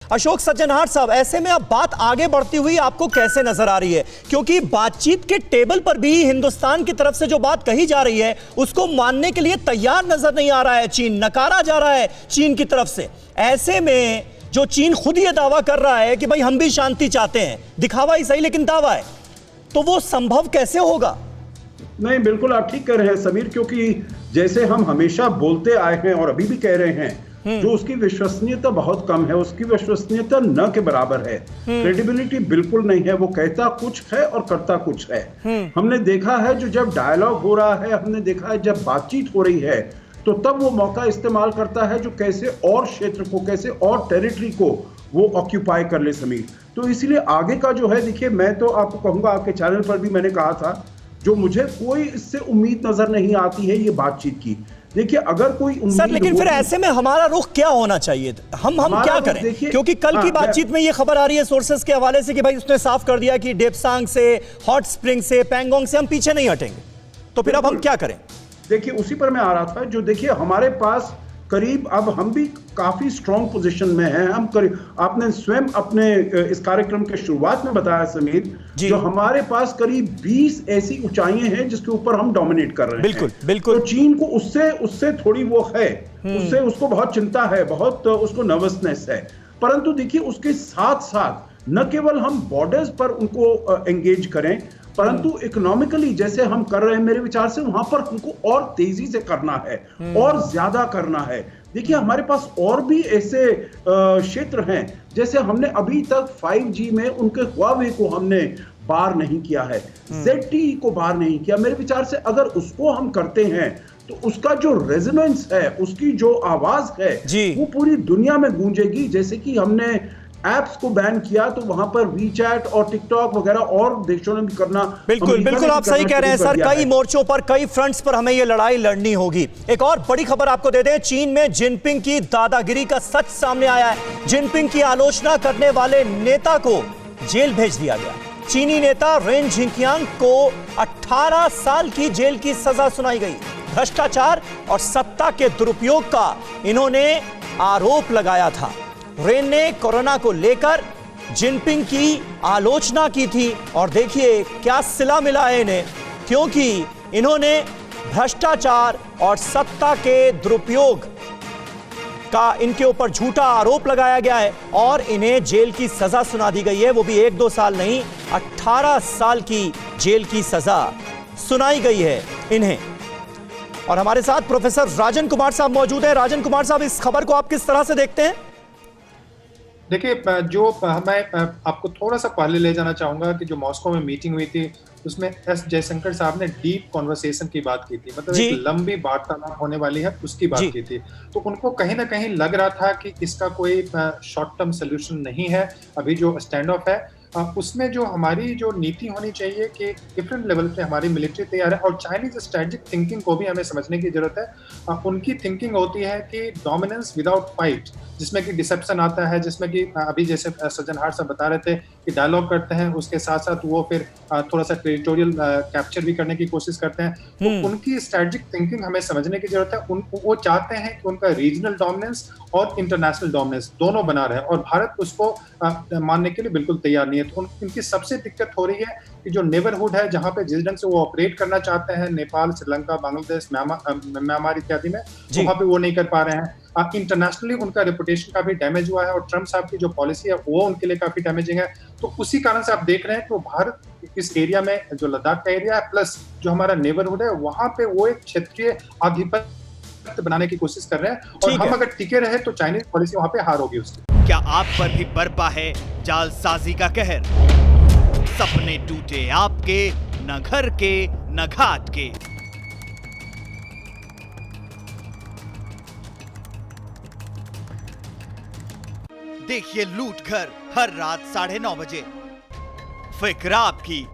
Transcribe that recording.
अशोक सज्जनहार साहब, ऐसे में अब बात आगे बढ़ती हुई आपको कैसे नजर आ रही है? क्योंकि बातचीत के टेबल पर भी हिंदुस्तान की तरफ से जो बात कही जा रही है उसको मानने के लिए तैयार नजर नहीं आ रहा है चीन, नकारा जा रहा है चीन की तरफ से। ऐसे में जो चीन खुद ये दावा कर रहा है कि भाई हम भी शांति चाहते हैं, दिखावा ही सही लेकिन दावा है, तो वो संभव कैसे होगा? नहीं, बिल्कुल आप ठीक कह रहे हैं समीर, क्योंकि जैसे हम हमेशा बोलते आए हैं और अभी भी कह रहे हैं, जो उसकी विश्वसनीयता बहुत कम है, उसकी विश्वसनीयता न के बराबर है, क्रेडिबिलिटी बिल्कुल नहीं है। वो कहता कुछ है और करता कुछ है। हमने देखा है जो जब डायलॉग हो रहा है, हमने देखा है जब बातचीत हो रही है, तो तब वो मौका इस्तेमाल करता है जो कैसे और क्षेत्र को, कैसे और टेरिटरी को वो ऑक्यूपाई कर ले समीर। तो इसलिए आगे का जो है, देखिए मैं तो आपको कहूंगा, आपके चैनल पर भी मैंने कहा था, जो मुझे कोई इससे उम्मीद नजर नहीं आती है ये बातचीत की। देखिए अगर कोई उम्मीद सर, लेकिन फिर ऐसे में हमारा रुख क्या होना चाहिए? हम क्या करें? क्योंकि कल की बातचीत में ये खबर आ रही है सोर्सेस के हवाले से कि भाई उसने साफ कर दिया कि डेप्सांग से, हॉट स्प्रिंग से, पैंगोंग से हम पीछे नहीं हटेंगे। तो फिर अब हम क्या करें? देखिए उसी पर मैं आ रहा था। जो देखिए हमारे पास करीब, अब हम भी काफी स्ट्रॉन्ग पोजीशन में हैं। हम करीब, आपने स्वयं अपने इस कार्यक्रम के शुरुआत में बताया समीर, जो हमारे पास करीब 20 ऐसी ऊंचाइयां हैं जिसके ऊपर हम डोमिनेट कर रहे हैं। बिल्कुल बिल्कुल। तो चीन को उससे थोड़ी वो है, उसको बहुत चिंता है, बहुत उसको नर्वसनेस है। परंतु देखिए उसके साथ साथ न केवल हम बॉर्डर्स पर उनको एंगेज करें, परंतु इकोनॉमिकली जैसे हम कर रहे हैं, मेरे विचार से वहां पर हमको और तेजी से करना है और ज्यादा करना है। देखिए हमारे पास और भी ऐसे क्षेत्र हैं, जैसे हमने अभी तक 5G में उनके हुआवे को हमने बार नहीं किया है, ZTE को बार नहीं किया। मेरे विचार से अगर उसको हम करते हैं तो उसका जो रेजोनेंस है, उसकी जो आवाज है, वो पूरी दुनिया में गूंजेगी। जैसे कि हमने ऐप्स को बैन किया तो वहां पर वीचैट और टिकटॉक वगैरह और देशों ने भी करना। बिल्कुल बिल्कुल, आप सही कह रहे हैं सर। कई मोर्चों पर, कई फ्रंट्स पर हमें यह लड़ाई लड़नी होगी। एक और बड़ी खबर आपको दे दें, चीन में जिनपिंग की दादागिरी का सच सामने आया है। जिनपिंग की आलोचना करने वाले नेता को जेल भेज दिया गया। चीनी नेता रेन जिंकियांग को 18 साल की जेल की सजा सुनाई गई। भ्रष्टाचार और सत्ता के दुरुपयोग का इन्होंने आरोप लगाया था। रेन ने कोरोना को लेकर जिनपिंग की आलोचना की थी और देखिए क्या सिला मिला है इन्हें, क्योंकि इन्होंने भ्रष्टाचार और सत्ता के दुरुपयोग का इनके ऊपर झूठा आरोप लगाया गया है और इन्हें जेल की सजा सुना दी गई है। वो भी 1-2 साल नहीं, 18 साल की जेल की सजा सुनाई गई है इन्हें। और हमारे साथ प्रोफेसर राजन कुमार साहब मौजूद हैं। राजन कुमार साहब, इस खबर को आप किस तरह से देखते हैं? देखिए, जो मैं आपको थोड़ा सा पहले ले जाना चाहूंगा कि जो मॉस्को में मीटिंग हुई थी उसमें एस जयशंकर साहब ने डीप कॉन्वर्सेशन की बात की थी, मतलब एक लंबी वार्तालाप होने वाली है उसकी बात की थी। तो उनको कहीं ना कहीं लग रहा था कि इसका कोई शॉर्ट टर्म सोल्यूशन नहीं है। अभी जो स्टैंड ऑफ है उसमें जो हमारी जो नीति होनी चाहिए कि डिफरेंट लेवल पे हमारी मिलिट्री तैयार है और चाइनीज स्ट्रेटेजिक थिंकिंग को भी हमें समझने की जरूरत है। उनकी थिंकिंग होती है कि डोमिनेंस विदाउट फाइट, जिसमें कि डिसेप्शन आता है, जिसमें कि अभी जैसे सज्जनहार साहब बता रहे थे कि डायलॉग करते हैं, उसके साथ साथ वो फिर थोड़ा सा टेरिटोरियल कैप्चर भी करने की कोशिश करते हैं। तो उनकी स्ट्रेटेजिक थिंकिंग हमें समझने की जरूरत है। वो चाहते हैं कि उनका रीजनल डोमिनेंस और इंटरनेशनल डोमिनेंस दोनों बना रहे और भारत उसको मानने के लिए बिल्कुल तैयार नहीं है। तो उनकी सबसे दिक्कत हो रही है कि जो नेबरहुड है, जहां पे जिस ढंग से वो ऑपरेट करना चाहते हैं, नेपाल, श्रीलंका, बांग्लादेश, म्यांमार इत्यादि में, वहां पे वो नहीं कर पा रहे हैं। इंटरनेशनली उनका रेपुटेशन काफी डैमेज हुआ है और ट्रम्प साहब की जो पॉलिसी है वो उनके लिए काफी डैमेजिंग है। तो उसी कारण से आप देख रहे हैं कि भारत इस एरिया में, जो लद्दाख का एरिया है प्लस जो हमारा नेबरहुड है, वहां पे वो एक क्षेत्रीय आधिपत्य बनाने की कोशिश कर रहे हैं और हम अगर टिके रहे तो चाइनीज पॉलिसी वहां पे हार होगी उसकी। क्या आप पर भी बरपा है जालसाजी का कहर? सपने टूटे आपके, न घर के न घाट के। देखिए लूट घर हर रात 9:30 बजे। फिक्र आपकी,